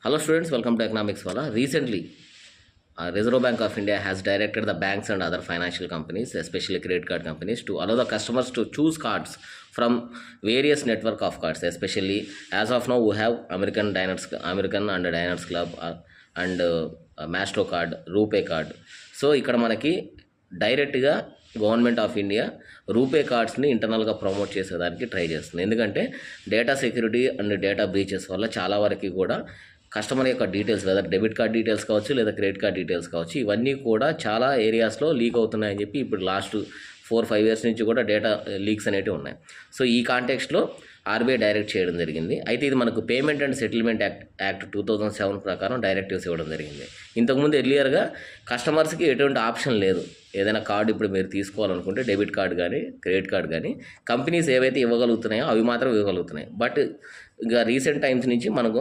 Hello students, welcome to Economics Wala. Recently, Reserve Bank of India has directed the banks and other financial companies, especially credit card companies, to allow the customers to choose cards from various network of cards. Especially as of now, we have American and Diners Club and Mastercard, Rupee card. So ఇక్కడ మనకి డైరెక్ట్గా government of India RuPay కార్డ్స్ని ఇంటర్నల్గా promote చేసేదానికి try చేస్తుంది. ఎందుకంటే data security and data breaches వల్ల చాలా వరకు కూడా కస్టమర్ యొక్క డీటెయిల్స్, లేదా డెబిట్ కార్డ్ డీటెయిల్స్ కావచ్చు, లేదా క్రెడిట్ కార్డ్ డీటెయిల్స్ కావచ్చు, ఇవన్నీ కూడా చాలా ఏరియాస్లో లీక్ అవుతున్నాయని చెప్పి ఇప్పుడు లాస్ట్ 4-5 years నుంచి కూడా డేటా లీక్స్ అనేవి ఉన్నాయి. సో ఈ కాంటెక్స్ట్లో ఆర్బీఐ డైరెక్ట్ చేయడం జరిగింది. అయితే ఇది మనకు పేమెంట్ అండ్ సెటిల్మెంట్ యాక్ట్ 2007 ప్రకారం డైరెక్టివ్స్ ఇవ్వడం జరిగింది. ఇంతకుముందు ఎర్లియర్గా కస్టమర్స్కి ఎటువంటి ఆప్షన్ లేదు. ఏదైనా కార్డు ఇప్పుడు మీరు తీసుకోవాలనుకుంటే డెబిట్ కార్డు కానీ క్రెడిట్ కార్డు కానీ కంపెనీస్ ఏవైతే ఇవ్వగలుగుతున్నాయో అవి మాత్రం ఇవ్వగలుగుతున్నాయి. బట్ ఇంకా రీసెంట్ టైమ్స్ నుంచి మనకు